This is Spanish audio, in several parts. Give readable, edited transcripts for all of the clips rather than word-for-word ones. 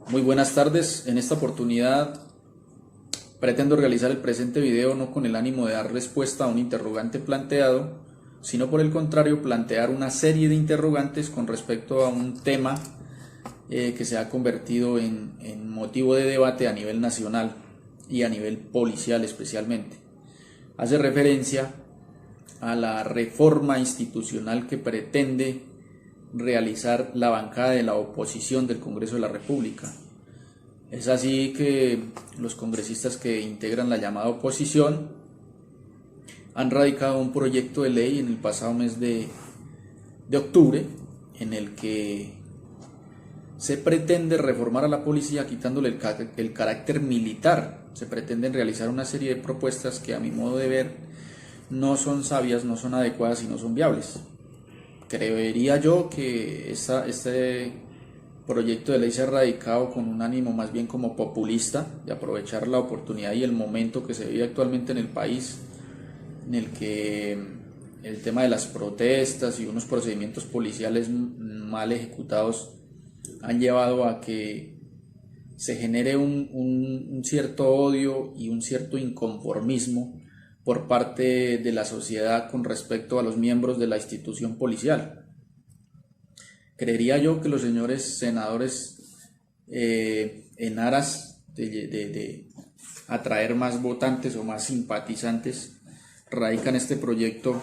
Muy buenas tardes. En esta oportunidad pretendo realizar el presente video no con el ánimo de dar respuesta a un interrogante planteado, sino por el contrario plantear una serie de interrogantes con respecto a un tema que se ha convertido en motivo de debate a nivel nacional y a nivel policial especialmente. Hace referencia a la reforma institucional que pretende realizar la bancada de la oposición del Congreso de la República. Es así que los congresistas que integran la llamada oposición han radicado un proyecto de ley en el pasado mes de octubre en el que se pretende reformar a la policía quitándole el carácter militar. Se pretenden realizar una serie de propuestas que a mi modo de ver no son sabias, no son adecuadas y no son viables. Creería yo que este proyecto de ley se ha radicado con un ánimo más bien como populista, de aprovechar la oportunidad y el momento que se vive actualmente en el país, en el que el tema de las protestas y unos procedimientos policiales mal ejecutados han llevado a que se genere un cierto odio y un cierto inconformismo por parte de la sociedad con respecto a los miembros de la institución policial. Creería yo que los señores senadores, en aras de atraer más votantes o más simpatizantes, radican este proyecto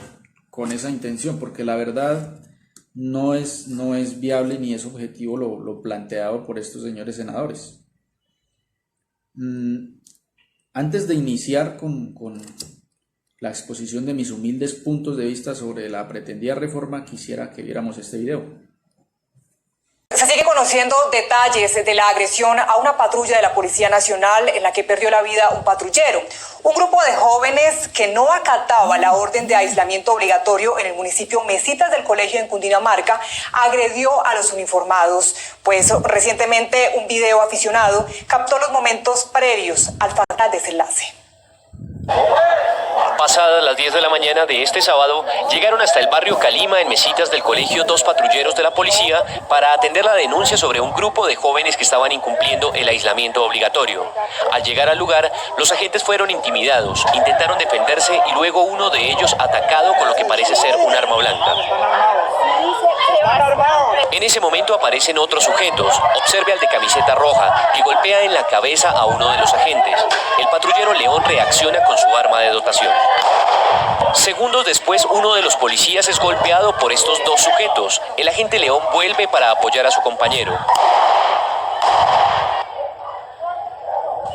con esa intención, porque la verdad no es viable ni es objetivo lo planteado por estos señores senadores. Antes de iniciar con la exposición de mis humildes puntos de vista sobre la pretendida reforma, quisiera que viéramos este video. Se sigue conociendo detalles de la agresión a una patrulla de la Policía Nacional en la que perdió la vida un patrullero. Un grupo de jóvenes que no acataba la orden de aislamiento obligatorio en el municipio Mesitas del Colegio en Cundinamarca agredió a los uniformados. Pues recientemente un video aficionado captó los momentos previos al fatal desenlace. Pasadas las 10 de la mañana de este sábado, llegaron hasta el barrio Calima, en Mesitas del Colegio, dos patrulleros de la policía para atender la denuncia sobre un grupo de jóvenes que estaban incumpliendo el aislamiento obligatorio. Al llegar al lugar, los agentes fueron intimidados, intentaron defenderse y luego uno de ellos atacado con lo que parece ser un arma blanca. En ese momento aparecen otros sujetos. Observe al de camiseta roja, que golpea en la cabeza a uno de los agentes. El patrullero León reacciona con su arma de dotación. Segundos después, uno de los policías es golpeado por estos dos sujetos. El agente León vuelve para apoyar a su compañero.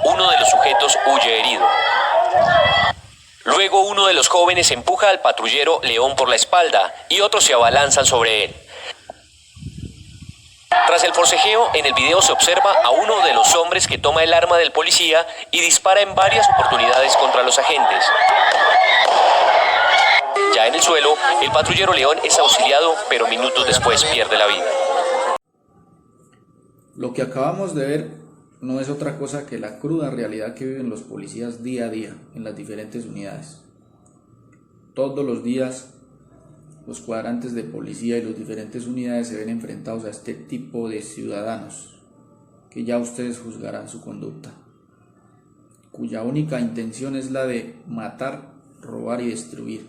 Uno de los sujetos huye herido. Luego uno de los jóvenes empuja al patrullero León por la espalda y otros se abalanzan sobre él. Tras el forcejeo, en el video se observa a uno de los hombres que toma el arma del policía y dispara en varias oportunidades contra los agentes. Ya en el suelo, el patrullero León es auxiliado, pero minutos después pierde la vida. Lo que acabamos de ver no es otra cosa que la cruda realidad que viven los policías día a día en las diferentes unidades. Todos los días los cuadrantes de policía y las diferentes unidades se ven enfrentados a este tipo de ciudadanos que ya ustedes juzgarán su conducta, cuya única intención es la de matar, robar y destruir.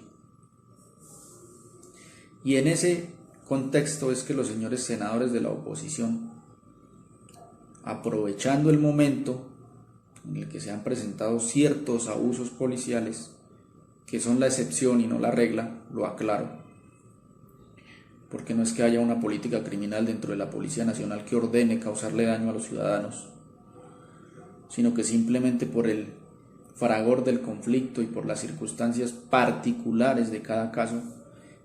Y en ese contexto es que los señores senadores de la oposición, aprovechando el momento en el que se han presentado ciertos abusos policiales, que son la excepción y no la regla, lo aclaro, porque no es que haya una política criminal dentro de la Policía Nacional que ordene causarle daño a los ciudadanos, sino que simplemente por el fragor del conflicto y por las circunstancias particulares de cada caso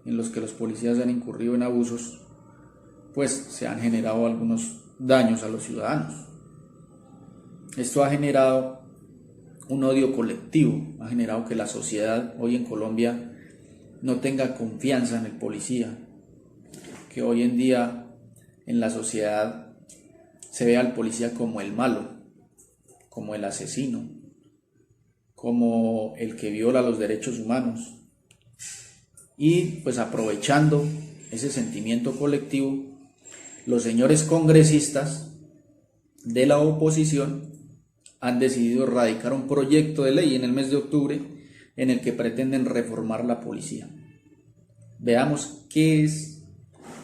en los que los policías han incurrido en abusos, pues se han generado algunos daños a los ciudadanos. Esto ha generado un odio colectivo, ha generado que la sociedad hoy en Colombia no tenga confianza en el policía, que hoy en día en la sociedad se ve al policía como el malo, como el asesino, como el que viola los derechos humanos. Y pues aprovechando ese sentimiento colectivo, los señores congresistas de la oposición han decidido radicar un proyecto de ley en el mes de octubre en el que pretenden reformar la policía. Veamos qué es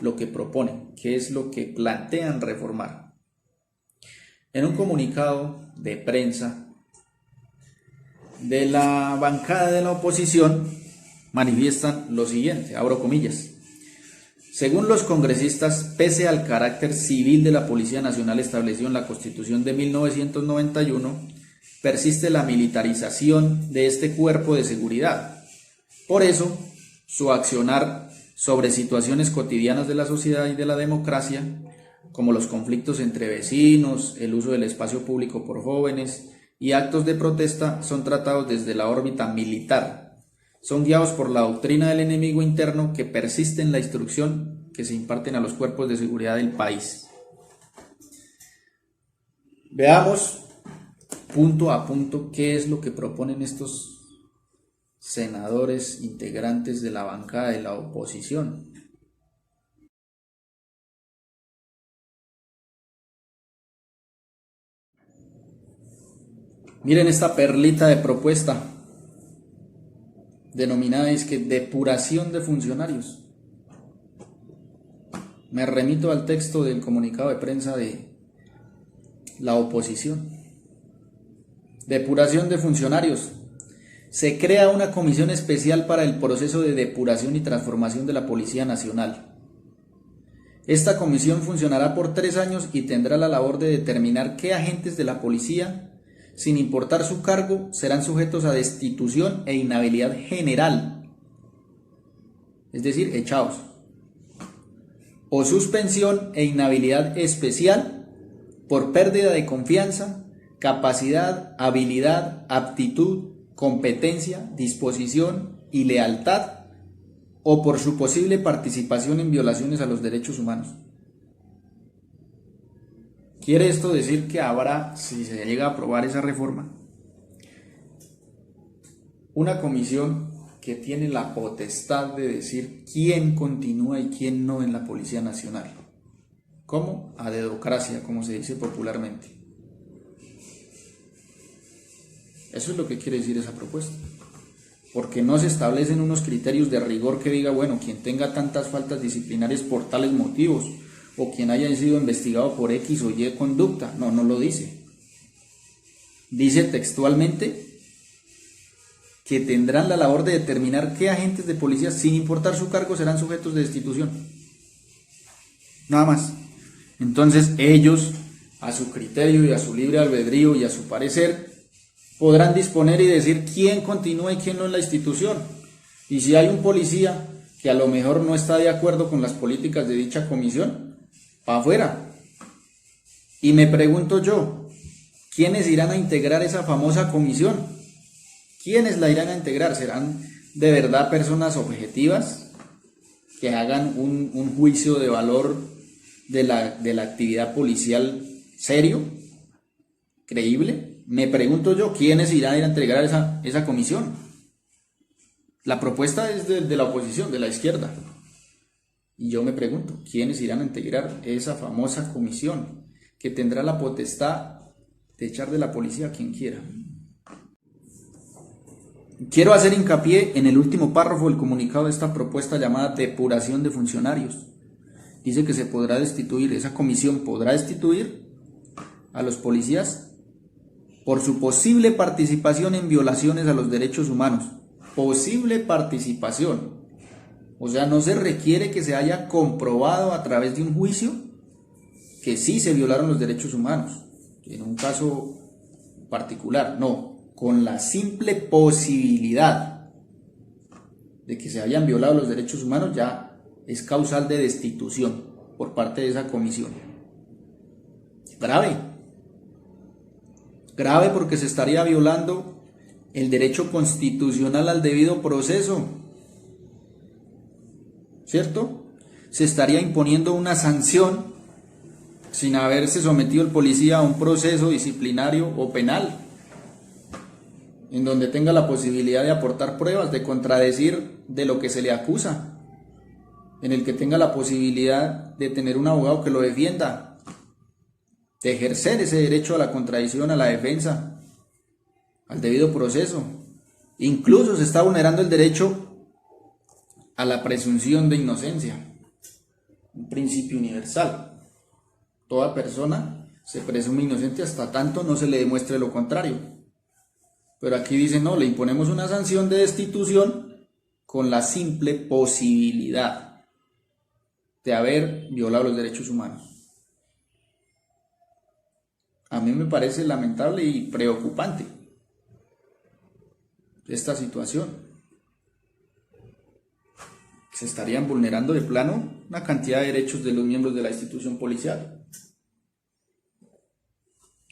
lo que proponen, qué es lo que plantean reformar. En un comunicado de prensa de la bancada de la oposición manifiestan lo siguiente, abro comillas: según los congresistas, pese al carácter civil de la Policía Nacional establecido en la Constitución de 1991, persiste la militarización de este cuerpo de seguridad. Por eso, su accionar sobre situaciones cotidianas de la sociedad y de la democracia, como los conflictos entre vecinos, el uso del espacio público por jóvenes y actos de protesta, son tratados desde la órbita militar. Son guiados por la doctrina del enemigo interno que persiste en la instrucción que se imparten a los cuerpos de seguridad del país. Veamos punto a punto qué es lo que proponen estos senadores integrantes de la bancada de la oposición. Miren esta perlita de propuesta, denominada depuración de funcionarios. Me remito al texto del comunicado de prensa de la oposición. Depuración de funcionarios. Se crea una comisión especial para el proceso de depuración y transformación de la Policía Nacional. Esta comisión funcionará por 3 años y tendrá la labor de determinar qué agentes de la policía, sin importar su cargo, serán sujetos a destitución e inhabilidad general, es decir, echados, o suspensión e inhabilidad especial por pérdida de confianza, capacidad, habilidad, aptitud, competencia, disposición y lealtad, o por su posible participación en violaciones a los derechos humanos. ¿Quiere esto decir que habrá, si se llega a aprobar esa reforma, una comisión que tiene la potestad de decir quién continúa y quién no en la Policía Nacional? ¿Cómo? A dedocracia, como se dice popularmente. Eso es lo que quiere decir esa propuesta. Porque no se establecen unos criterios de rigor que diga, bueno, quien tenga tantas faltas disciplinarias por tales motivos, o quien haya sido investigado por X o Y conducta. No, no lo dice. Dice textualmente que tendrán la labor de determinar qué agentes de policía, sin importar su cargo, serán sujetos de destitución. Nada más. Entonces ellos, a su criterio y a su libre albedrío y a su parecer, podrán disponer y decir quién continúa y quién no en la institución. Y si hay un policía que a lo mejor no está de acuerdo con las políticas de dicha comisión, para afuera. Y me pregunto yo, ¿quiénes irán a integrar esa famosa comisión? ¿Quiénes la irán a integrar? ¿Serán de verdad personas objetivas que hagan un juicio de valor de la actividad policial serio, creíble? Me pregunto yo, ¿quiénes irán a ir a integrar esa comisión? La propuesta es de la oposición, de la izquierda. Y yo me pregunto, ¿quiénes irán a integrar esa famosa comisión que tendrá la potestad de echar de la policía a quien quiera? Quiero hacer hincapié en el último párrafo del comunicado de esta propuesta llamada depuración de funcionarios. Dice que se podrá destituir, esa comisión podrá destituir a los policías por su posible participación en violaciones a los derechos humanos. Posible participación. O sea, no se requiere que se haya comprobado a través de un juicio que sí se violaron los derechos humanos, en un caso particular, no, con la simple posibilidad de que se hayan violado los derechos humanos ya es causal de destitución por parte de esa comisión. Grave, grave porque se estaría violando el derecho constitucional al debido proceso. ¿Cierto? Se estaría imponiendo una sanción sin haberse sometido el policía a un proceso disciplinario o penal, en donde tenga la posibilidad de aportar pruebas, de contradecir de lo que se le acusa, en el que tenga la posibilidad de tener un abogado que lo defienda. de ejercer ese derecho a la contradicción, a la defensa, al debido proceso. Incluso se está vulnerando el derecho a la presunción de inocencia, un principio universal. Toda persona se presume inocente hasta tanto no se le demuestre lo contrario. Pero aquí dice no, le imponemos una sanción de destitución con la simple posibilidad de haber violado los derechos humanos. A mí me parece lamentable y preocupante esta situación. Se estarían vulnerando de plano una cantidad de derechos de los miembros de la institución policial.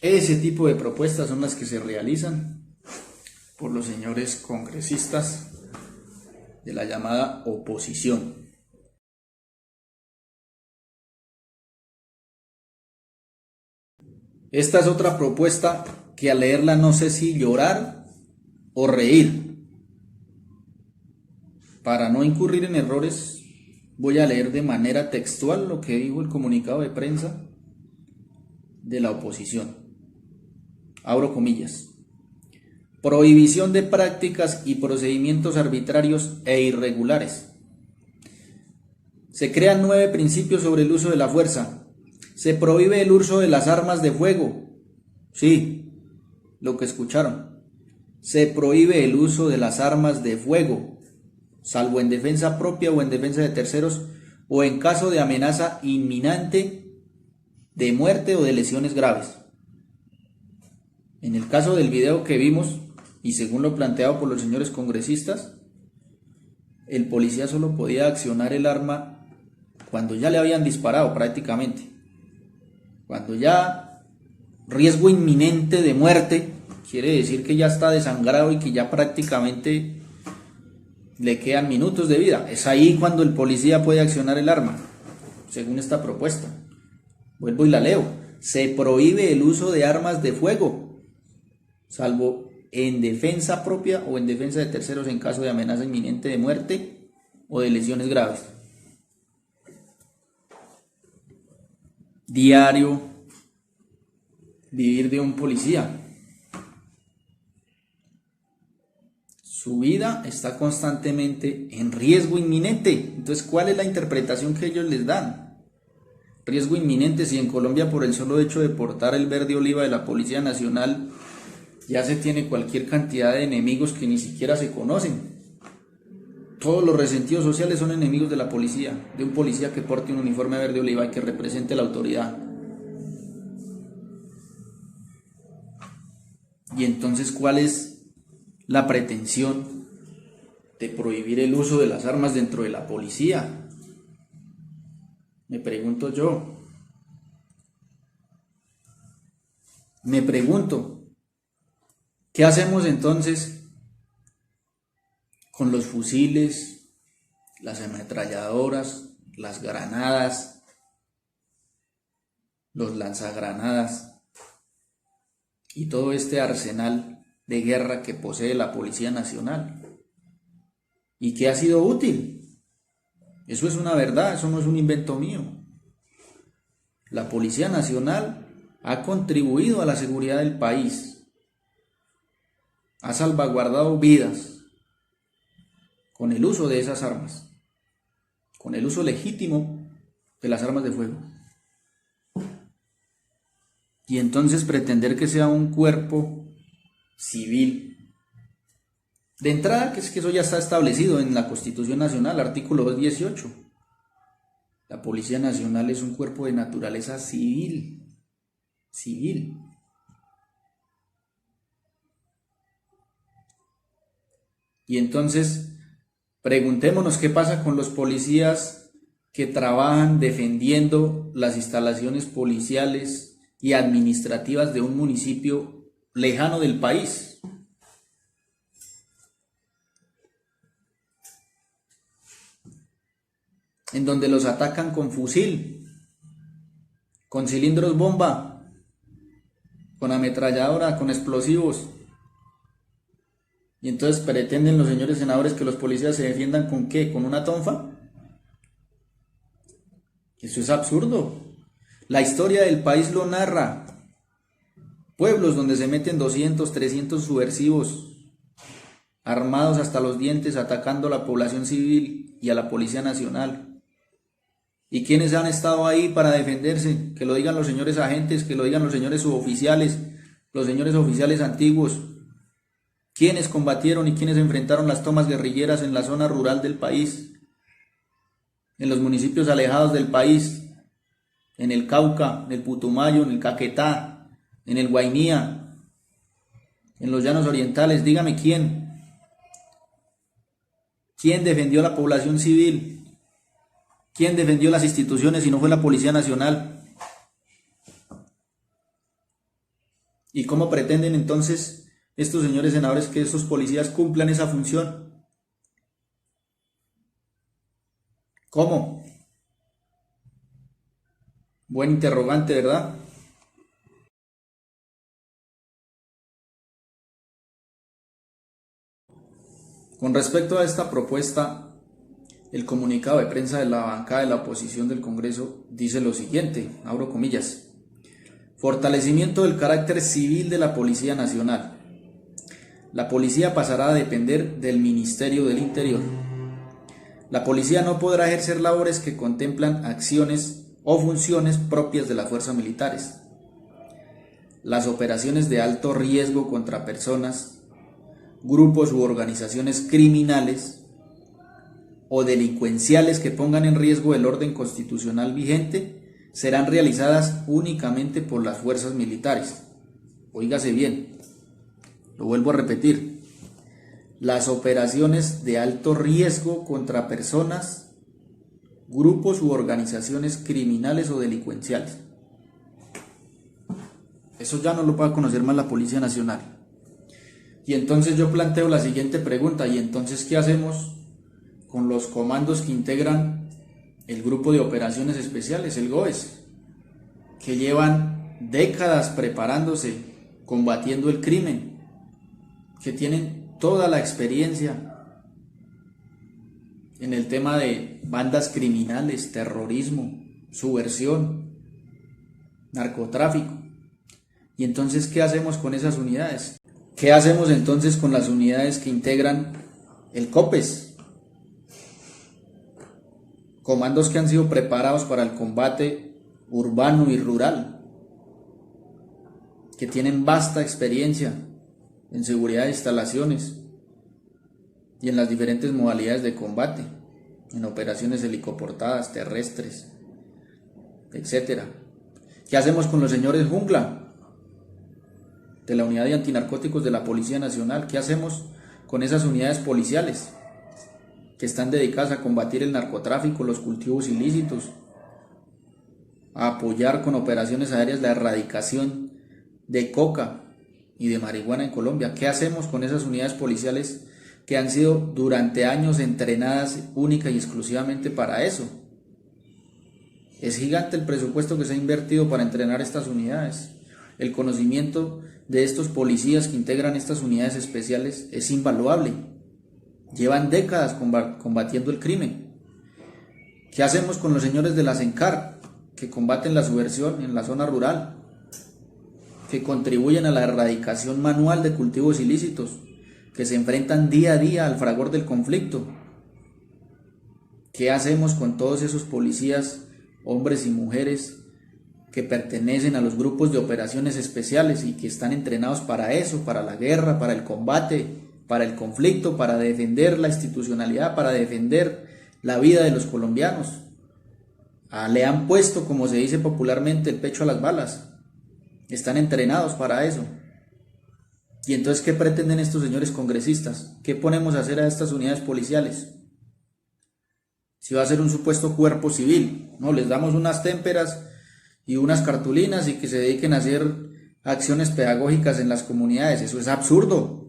Ese tipo de propuestas son las que se realizan por los señores congresistas de la llamada oposición. Esta es otra propuesta que al leerla no sé si llorar o reír. Para no incurrir en errores, voy a leer de manera textual lo que dijo el comunicado de prensa de la oposición. Abro comillas. Prohibición de prácticas y procedimientos arbitrarios e irregulares. Se crean 9 principios sobre el uso de la fuerza. Se prohíbe el uso de las armas de fuego. Sí, lo que escucharon. Se prohíbe el uso de las armas de fuego, salvo en defensa propia o en defensa de terceros, o en caso de amenaza inminente de muerte o de lesiones graves. En el caso del video que vimos, y según lo planteado por los señores congresistas, el policía solo podía accionar el arma cuando ya le habían disparado prácticamente. Cuando ya riesgo inminente de muerte, quiere decir que ya está desangrado y que ya prácticamente le quedan minutos de vida. Es ahí cuando el policía puede accionar el arma, según esta propuesta. Vuelvo y la leo. Se prohíbe el uso de armas de fuego, salvo en defensa propia o en defensa de terceros en caso de amenaza inminente de muerte o de lesiones graves. Diario vivir de un policía. Su vida está constantemente en riesgo inminente. Entonces, ¿cuál es la interpretación que ellos les dan? Riesgo inminente, si en Colombia por el solo hecho de portar el verde oliva de la Policía Nacional ya se tiene cualquier cantidad de enemigos que ni siquiera se conocen. Todos los resentidos sociales son enemigos de la policía, de un policía que porte un uniforme verde oliva y que represente la autoridad. Y entonces, ¿cuál es la pretensión de prohibir el uso de las armas dentro de la policía? Me pregunto yo. Me pregunto, ¿qué hacemos entonces con los fusiles, las ametralladoras, las granadas, los lanzagranadas y todo este arsenal de guerra que posee la Policía Nacional y que ha sido útil? Eso es una verdad, eso no es un invento mío. La Policía Nacional ha contribuido a la seguridad del país, ha salvaguardado vidas con el uso de esas armas, con el uso legítimo de las armas de fuego. Y entonces pretender que sea un cuerpo civil, de entrada, que es que eso ya está establecido en la Constitución Nacional, artículo 218. La Policía Nacional es un cuerpo de naturaleza civil. Y entonces, preguntémonos qué pasa con los policías que trabajan defendiendo las instalaciones policiales y administrativas de un municipio lejano del país. En donde los atacan con fusil, con cilindros bomba, con ametralladora, con explosivos. Y entonces pretenden los señores senadores que los policías se defiendan ¿con qué? ¿Con una tonfa? Eso es absurdo. La historia del país lo narra. Pueblos donde se meten 200, 300 subversivos, armados hasta los dientes, atacando a la población civil y a la Policía Nacional. ¿Y quiénes han estado ahí para defenderse? Que lo digan los señores agentes, que lo digan los señores suboficiales, los señores oficiales antiguos. ¿Quiénes combatieron y quiénes enfrentaron las tomas guerrilleras en la zona rural del país? En los municipios alejados del país, en el Cauca, en el Putumayo, en el Caquetá, en el Guainía, en los llanos orientales. Dígame quién. ¿Quién defendió a la población civil? ¿Quién defendió las instituciones si no fue la Policía Nacional? ¿Y cómo pretenden entonces estos señores senadores que estos policías cumplan esa función? ¿Cómo? Buen interrogante, ¿verdad? Con respecto a esta propuesta, el comunicado de prensa de la bancada de la oposición del Congreso dice lo siguiente, abro comillas: fortalecimiento del carácter civil de la Policía Nacional. La policía pasará a depender del Ministerio del Interior. La policía no podrá ejercer labores que contemplan acciones o funciones propias de las fuerzas militares. Las operaciones de alto riesgo contra personas, grupos u organizaciones criminales o delincuenciales que pongan en riesgo el orden constitucional vigente serán realizadas únicamente por las fuerzas militares. Óigase bien, lo vuelvo a repetir: las operaciones de alto riesgo contra personas, grupos u organizaciones criminales o delincuenciales. Eso ya no lo va a conocer más la Policía Nacional. Y entonces yo planteo la siguiente pregunta: ¿y entonces qué hacemos con los comandos que integran el Grupo de Operaciones Especiales, el GOES, que llevan décadas preparándose, combatiendo el crimen, que tienen toda la experiencia en el tema de bandas criminales, terrorismo, subversión, narcotráfico? ¿Y entonces qué hacemos con esas unidades? ¿Qué hacemos entonces con las unidades que integran el COPES? Comandos que han sido preparados para el combate urbano y rural, que tienen vasta experiencia en seguridad de instalaciones y en las diferentes modalidades de combate, en operaciones helicoportadas, terrestres, etc. ¿Qué hacemos con los señores Jungla de la Unidad de Antinarcóticos de la Policía Nacional? ¿Qué hacemos con esas unidades policiales que están dedicadas a combatir el narcotráfico, los cultivos ilícitos, a apoyar con operaciones aéreas la erradicación de coca y de marihuana en Colombia? ¿Qué hacemos con esas unidades policiales que han sido durante años entrenadas única y exclusivamente para eso? Es gigante el presupuesto que se ha invertido para entrenar estas unidades. El conocimiento de estos policías que integran estas unidades especiales es invaluable. Llevan décadas combatiendo el crimen. ¿Qué hacemos con los señores de la SENCAR que combaten la subversión en la zona rural, que contribuyen a la erradicación manual de cultivos ilícitos, que se enfrentan día a día al fragor del conflicto? ¿Qué hacemos con todos esos policías, hombres y mujeres, que pertenecen a los grupos de operaciones especiales y que están entrenados para eso, para la guerra, para el combate, para el conflicto, para defender la institucionalidad, para defender la vida de los colombianos? Le han puesto, como se dice popularmente, el pecho a las balas. Están entrenados para eso. ¿Y entonces qué pretenden estos señores congresistas? ¿Qué ponemos a hacer a estas unidades policiales? Si va a ser un supuesto cuerpo civil, no, les damos unas témperas y unas cartulinas y que se dediquen a hacer acciones pedagógicas en las comunidades. Eso es absurdo.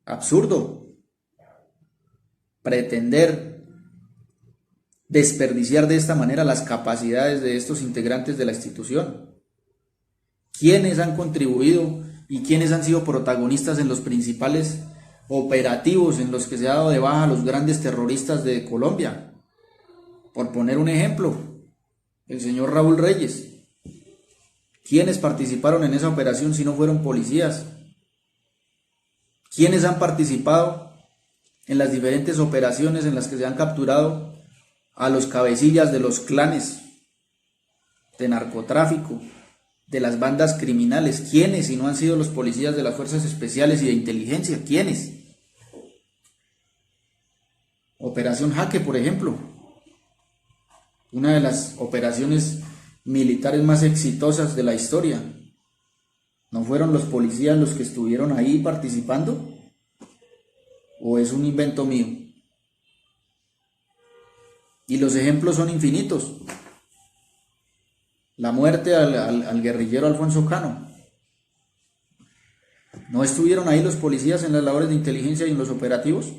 Absurdo. Pretender desperdiciar de esta manera las capacidades de estos integrantes de la institución. ¿Quiénes han contribuido y quiénes han sido protagonistas en los principales operativos en los que se ha dado de baja a los grandes terroristas de Colombia? Por poner un ejemplo, el señor Raúl Reyes, ¿Quiénes participaron en esa operación si no fueron policías? ¿Quiénes han participado en las diferentes operaciones en las que se han capturado a los cabecillas de los clanes de narcotráfico, de las bandas criminales? ¿Quiénes si no han sido los policías de las fuerzas especiales y de inteligencia? ¿Quiénes? Operación Jaque, por ejemplo, una de las operaciones militares más exitosas de la historia. ¿No fueron los policías los que estuvieron ahí participando? ¿O es un invento mío? Y los ejemplos son infinitos. La muerte al guerrillero Alfonso Cano. ¿No estuvieron ahí los policías en las labores de inteligencia y en los operativos?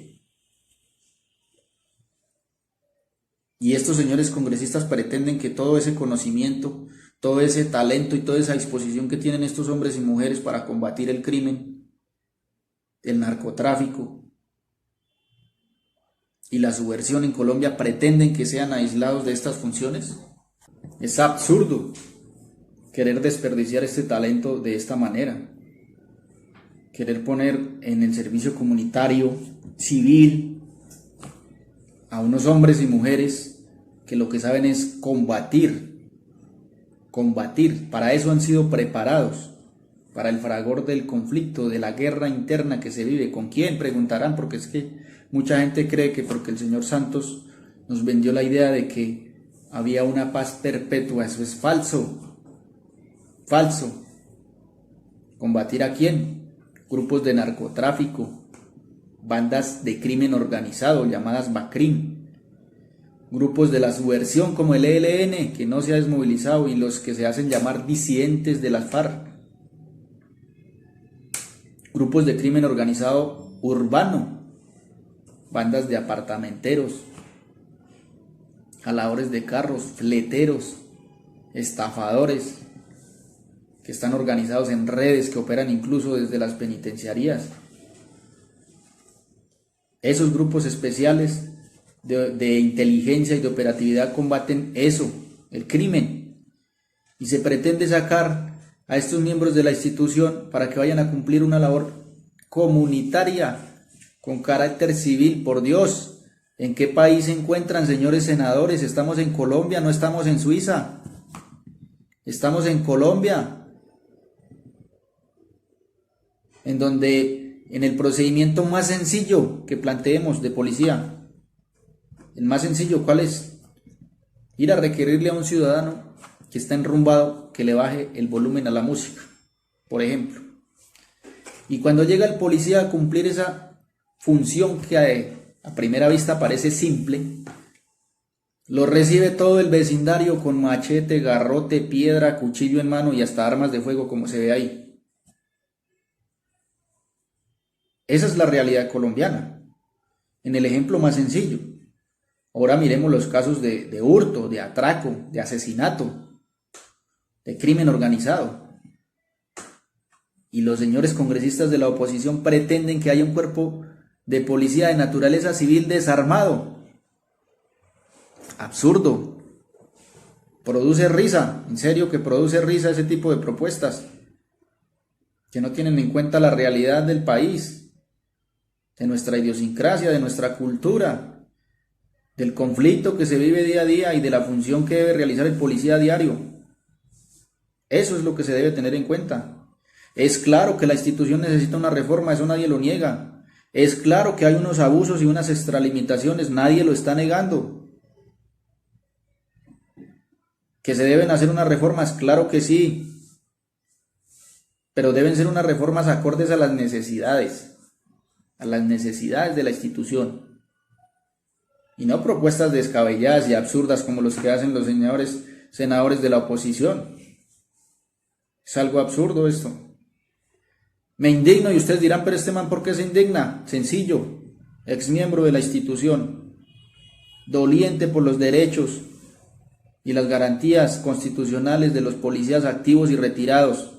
Y estos señores congresistas pretenden que todo ese conocimiento, todo ese talento y toda esa disposición que tienen estos hombres y mujeres para combatir el crimen, el narcotráfico y la subversión en Colombia, pretenden que sean aislados de estas funciones. Es absurdo querer desperdiciar este talento de esta manera, querer poner en el servicio comunitario, civil, a unos hombres y mujeres que lo que saben es combatir. Para eso han sido preparados, para el fragor del conflicto, de la guerra interna que se vive. ¿Con quién? Preguntarán, porque es que mucha gente cree que porque el señor Santos nos vendió la idea de que había una paz perpetua. Eso es falso. Falso. ¿Combatir a quién? Grupos de narcotráfico, bandas de crimen organizado llamadas BACRIM, grupos de la subversión como el ELN, que no se ha desmovilizado, y los que se hacen llamar disidentes de las FARC, grupos de crimen organizado urbano, bandas de apartamenteros, jaladores de carros, fleteros, estafadores, que están organizados en redes que operan incluso desde las penitenciarías. Esos grupos especiales de inteligencia y de operatividad combaten eso, el crimen, y se pretende sacar a estos miembros de la institución para que vayan a cumplir una labor comunitaria con carácter civil. Por Dios, ¿en qué país se encuentran, señores senadores? Estamos en Colombia, no estamos en Suiza, estamos en Colombia, en donde en el procedimiento más sencillo que planteemos de policía, el más sencillo, ¿cuál es? Ir a requerirle a un ciudadano que está enrumbado que le baje el volumen a la música, por ejemplo. Y cuando llega el policía a cumplir esa función que a primera vista parece simple, lo recibe todo el vecindario con machete, garrote, piedra, cuchillo en mano y hasta armas de fuego, como se ve ahí. Esa es la realidad colombiana, en el ejemplo más sencillo. Ahora miremos los casos de hurto, de atraco, de asesinato, de crimen organizado. Y los señores congresistas de la oposición pretenden que haya un cuerpo de policía de naturaleza civil desarmado. Absurdo. Produce risa, en serio que produce risa ese tipo de propuestas, que no tienen en cuenta la realidad del país, de nuestra idiosincrasia, de nuestra cultura, del conflicto que se vive día a día y de la función que debe realizar el policía a diario. Eso es lo que se debe tener en cuenta. Es claro que la institución necesita una reforma, eso nadie lo niega. Es claro que hay unos abusos y unas extralimitaciones, nadie lo está negando. Que se deben hacer unas reformas, claro que sí, pero deben ser unas reformas acordes a las necesidades de la institución, y no propuestas descabelladas y absurdas como los que hacen los señores senadores de la oposición. Es algo absurdo esto. Me indigno y ustedes dirán, pero este man, ¿por qué se indigna? Sencillo, ex miembro de la institución, doliente por los derechos y las garantías constitucionales de los policías activos y retirados.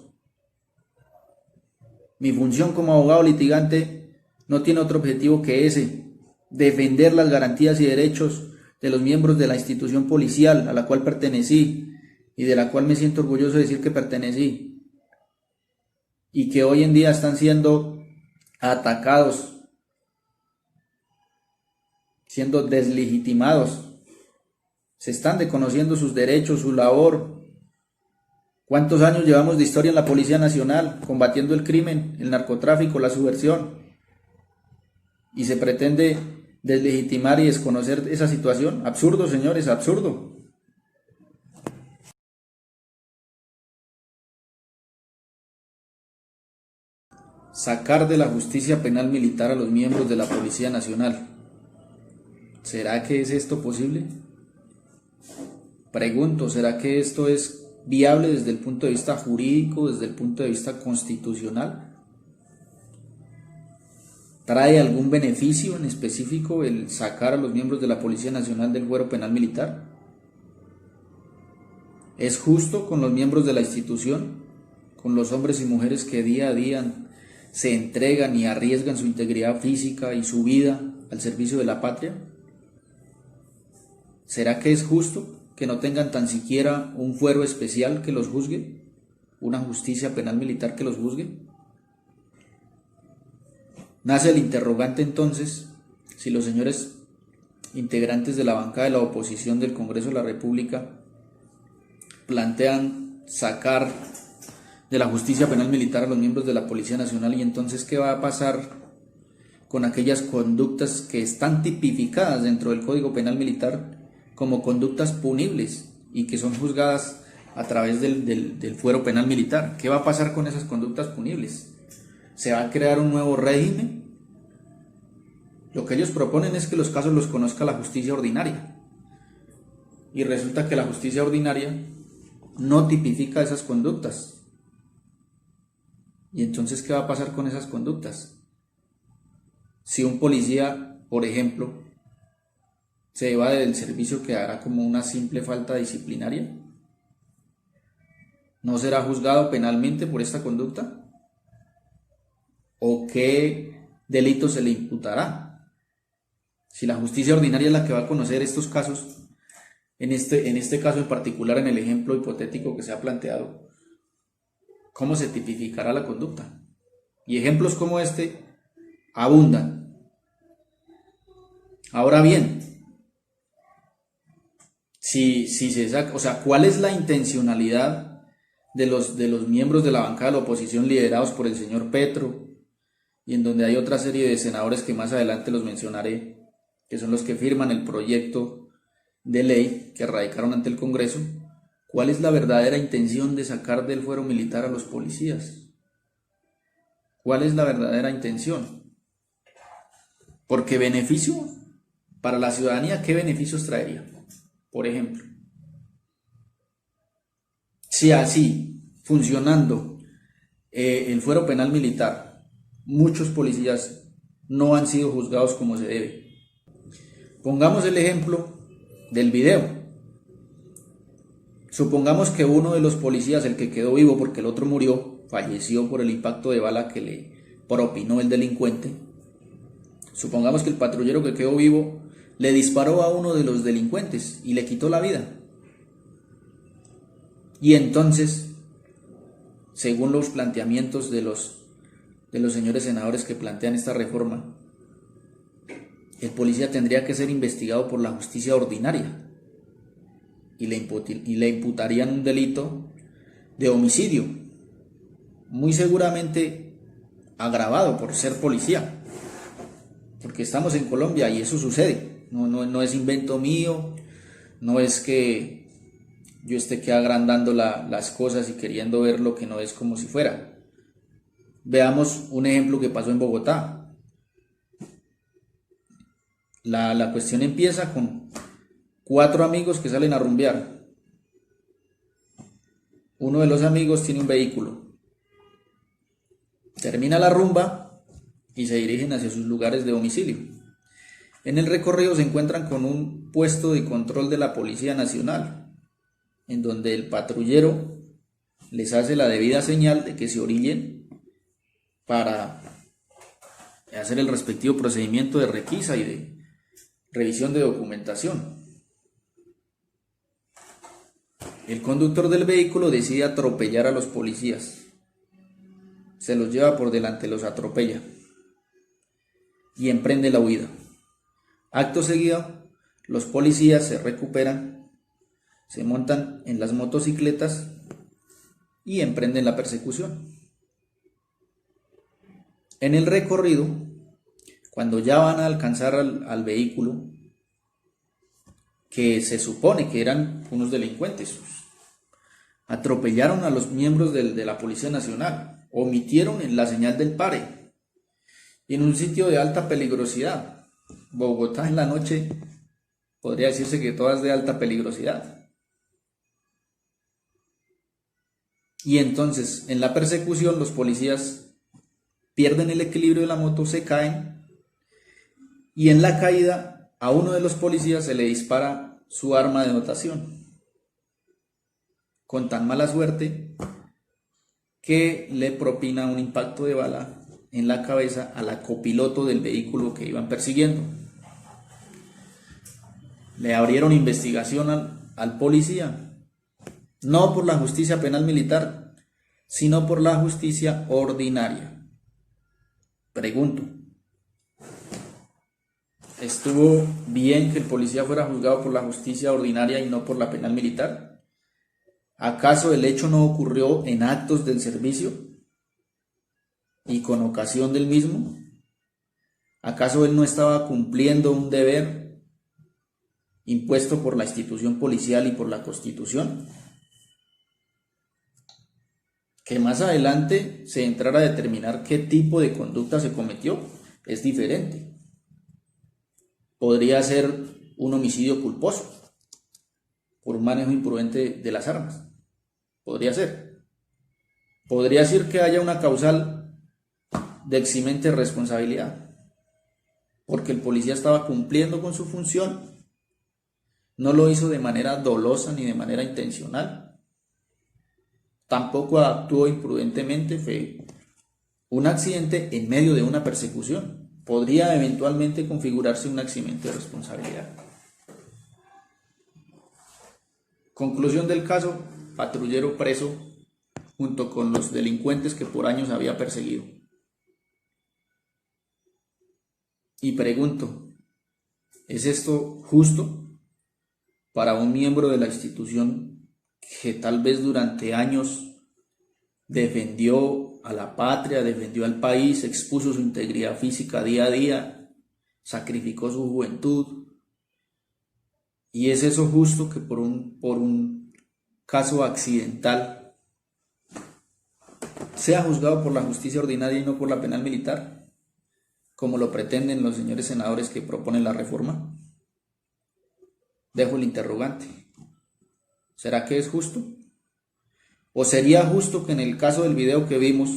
Mi función como abogado litigante no tiene otro objetivo que ese: defender las garantías y derechos de los miembros de la institución policial a la cual pertenecí, y de la cual me siento orgulloso de decir que pertenecí, y que hoy en día están siendo atacados, siendo deslegitimados, se están desconociendo sus derechos, su labor. ¿Cuántos años llevamos de historia en la Policía Nacional combatiendo el crimen, el narcotráfico, la subversión? Y se pretende deslegitimar y desconocer esa situación. Absurdo, señores, absurdo. Sacar de la justicia penal militar a los miembros de la Policía Nacional. ¿Será que es esto posible? Pregunto, ¿será que esto es viable desde el punto de vista jurídico, desde el punto de vista constitucional? ¿Trae algún beneficio en específico el sacar a los miembros de la Policía Nacional del fuero penal militar? ¿Es justo con los miembros de la institución, con los hombres y mujeres que día a día se entregan y arriesgan su integridad física y su vida al servicio de la patria? ¿Será que es justo que no tengan tan siquiera un fuero especial que los juzgue? ¿Una justicia penal militar que los juzgue? Nace el interrogante entonces, si los señores integrantes de la bancada de la oposición del Congreso de la República plantean sacar de la justicia penal militar a los miembros de la Policía Nacional, y entonces ¿qué va a pasar con aquellas conductas que están tipificadas dentro del Código Penal Militar como conductas punibles y que son juzgadas a través del fuero penal militar? ¿Qué va a pasar con esas conductas punibles? ¿Se va a crear un nuevo régimen? Lo que ellos proponen es que los casos los conozca la justicia ordinaria, y resulta que la justicia ordinaria no tipifica esas conductas. ¿Y entonces qué va a pasar con esas conductas? Si un policía, por ejemplo, se evade del servicio, ¿quedará como una simple falta disciplinaria? ¿No será juzgado penalmente por esta conducta? ¿O qué delito se le imputará? Si la justicia ordinaria es la que va a conocer estos casos, en este caso en particular, en el ejemplo hipotético que se ha planteado, ¿cómo se tipificará la conducta? Y ejemplos como este abundan. Ahora bien, si se saca, o sea, ¿cuál es la intencionalidad de los miembros de la bancada de la oposición liderados por el señor Petro, y en donde hay otra serie de senadores que más adelante los mencionaré, que son los que firman el proyecto de ley que radicaron ante el Congreso? ¿Cuál es la verdadera intención de sacar del fuero militar a los policías? ¿Cuál es la verdadera intención? Porque beneficio para la ciudadanía, ¿qué beneficios traería? Por ejemplo, si así, funcionando el fuero penal militar, muchos policías no han sido juzgados como se debe. Pongamos el ejemplo del video. Supongamos que uno de los policías, el que quedó vivo porque el otro murió, falleció por el impacto de bala que le propinó el delincuente. Supongamos que el patrullero que quedó vivo le disparó a uno de los delincuentes y le quitó la vida. Y entonces, según los planteamientos de los señores senadores que plantean esta reforma, el policía tendría que ser investigado por la justicia ordinaria y le imputarían un delito de homicidio, muy seguramente agravado por ser policía, porque estamos en Colombia y eso sucede. No es invento mío, no es que yo esté que agrandando las cosas y queriendo ver lo que no es como si fuera. Veamos un ejemplo que pasó en Bogotá. La cuestión empieza con 4 amigos que salen a rumbear. Uno de los amigos tiene un vehículo. Termina la rumba y se dirigen hacia sus lugares de domicilio. En el recorrido se encuentran con un puesto de control de la Policía Nacional, en donde el patrullero les hace la debida señal de que se orillen para hacer el respectivo procedimiento de requisa y de revisión de documentación. el conductor del vehículo decide atropellar a los policías. Se los lleva por delante, los atropella y emprende la huida. Acto seguido, los policías se recuperan, se montan en las motocicletas y emprenden la persecución. En el recorrido, cuando ya van a alcanzar al vehículo, que se supone que eran unos delincuentes, atropellaron a los miembros de la Policía Nacional, omitieron en la señal del pare, y en un sitio de alta peligrosidad. Bogotá en la noche podría decirse que todas de alta peligrosidad. Y entonces, en la persecución, los policías pierden el equilibrio de la moto, se caen, y en la caída a uno de los policías se le dispara su arma de dotación, con tan mala suerte que le propina un impacto de bala en la cabeza a la copiloto del vehículo que iban persiguiendo. Le abrieron investigación al policía, no por la justicia penal militar, sino por la justicia ordinaria. Pregunto, ¿estuvo bien que el policía fuera juzgado por la justicia ordinaria y no por la penal militar? ¿Acaso el hecho no ocurrió en actos del servicio y con ocasión del mismo? ¿Acaso él no estaba cumpliendo un deber impuesto por la institución policial y por la Constitución? Que más adelante se entrara a determinar qué tipo de conducta se cometió es diferente. Podría ser un homicidio culposo por un manejo imprudente de las armas. Podría ser. Podría ser que haya una causal de eximente responsabilidad, porque el policía estaba cumpliendo con su función, no lo hizo de manera dolosa ni de manera intencional, tampoco actuó imprudentemente, fue un accidente en medio de una persecución. Podría eventualmente configurarse un accidente de responsabilidad. Conclusión del caso: patrullero preso junto con los delincuentes que por años había perseguido. Y pregunto, ¿es esto justo para un miembro de la institución que tal vez durante años defendió a la patria, defendió al país, expuso su integridad física día a día, sacrificó su juventud? ¿Y es eso justo que por un caso accidental sea juzgado por la justicia ordinaria y no por la penal militar, como lo pretenden los señores senadores que proponen la reforma? Dejo el interrogante. ¿Será que es justo? ¿O sería justo que en el caso del video que vimos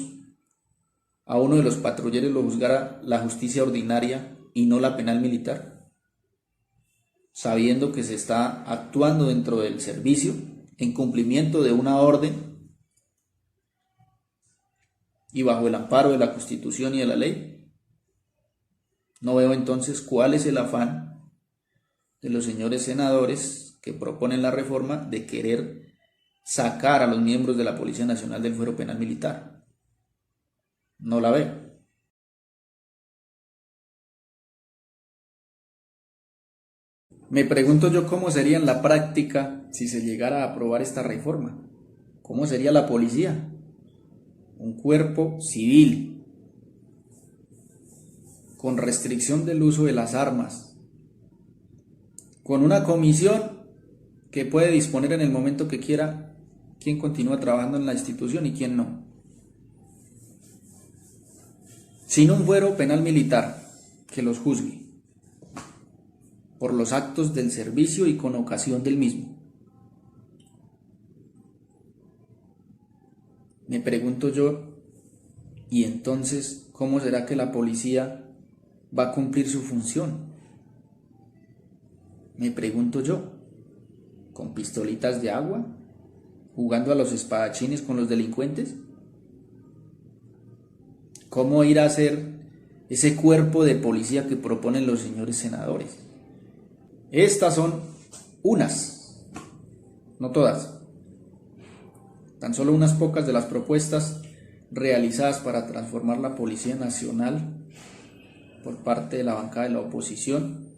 a uno de los patrulleros lo juzgara la justicia ordinaria y no la penal militar, sabiendo que se está actuando dentro del servicio en cumplimiento de una orden y bajo el amparo de la Constitución y de la ley? No veo entonces cuál es el afán de los señores senadores que proponen la reforma de querer sacar a los miembros de la Policía Nacional del fuero penal militar. No la veo. Me pregunto yo cómo sería en la práctica si se llegara a aprobar esta reforma. ¿Cómo sería la policía? Un cuerpo civil, con restricción del uso de las armas, con una comisión que puede disponer en el momento que quiera quién continúa trabajando en la institución y quién no, sin un fuero penal militar que los juzgue por los actos del servicio y con ocasión del mismo. Me pregunto yo, ¿y entonces cómo será que la policía va a cumplir su función? Me pregunto yo, ¿con pistolitas de agua? ¿Jugando a los espadachines con los delincuentes? ¿Cómo irá a ser ese cuerpo de policía que proponen los señores senadores? Estas son unas, no todas, Tan solo unas pocas de las propuestas realizadas para transformar la Policía Nacional por parte de la bancada de la oposición,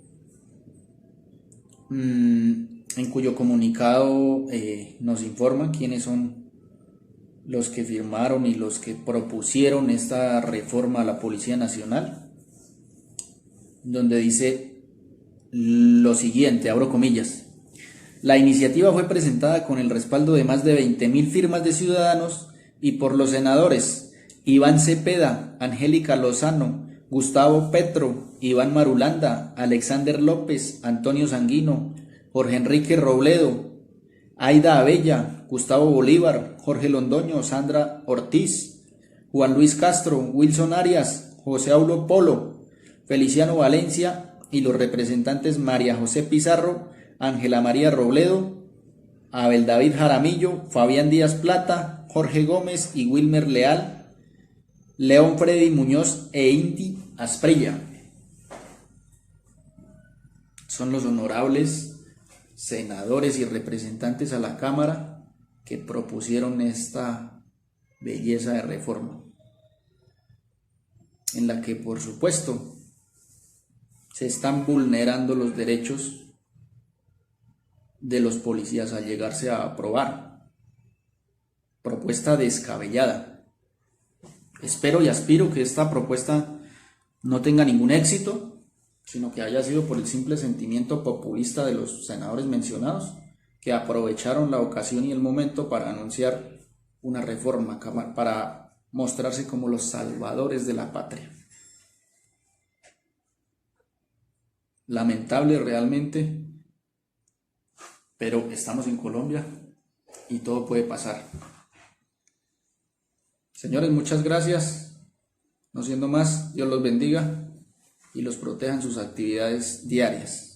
en cuyo comunicado nos informan quiénes son los que firmaron y los que propusieron esta reforma a la Policía Nacional, donde dice lo siguiente, abro comillas: la iniciativa fue presentada con el respaldo de más de 20.000 firmas de ciudadanos y por los senadores Iván Cepeda, Angélica Lozano, Gustavo Petro, Iván Marulanda, Alexander López, Antonio Sanguino, Jorge Enrique Robledo, Aida Abella, Gustavo Bolívar, Jorge Londoño, Sandra Ortiz, Juan Luis Castro, Wilson Arias, José Aulo Polo, Feliciano Valencia y los representantes María José Pizarro, Ángela María Robledo, Abel David Jaramillo, Fabián Díaz Plata, Jorge Gómez y Wilmer Leal, León Freddy Muñoz e Inti Asprilla. Son los honorables senadores y representantes a la Cámara que propusieron esta belleza de reforma, en la que por supuesto se están vulnerando los derechos de los policías al llegarse a aprobar. Propuesta descabellada. Espero y aspiro que esta propuesta no tenga ningún éxito, sino que haya sido por el simple sentimiento populista de los senadores mencionados, que aprovecharon la ocasión y el momento para anunciar una reforma, para mostrarse como los salvadores de la patria. Lamentable realmente, pero estamos en Colombia y todo puede pasar. Señores, muchas gracias. No siendo más, Dios los bendiga y los proteja en sus actividades diarias.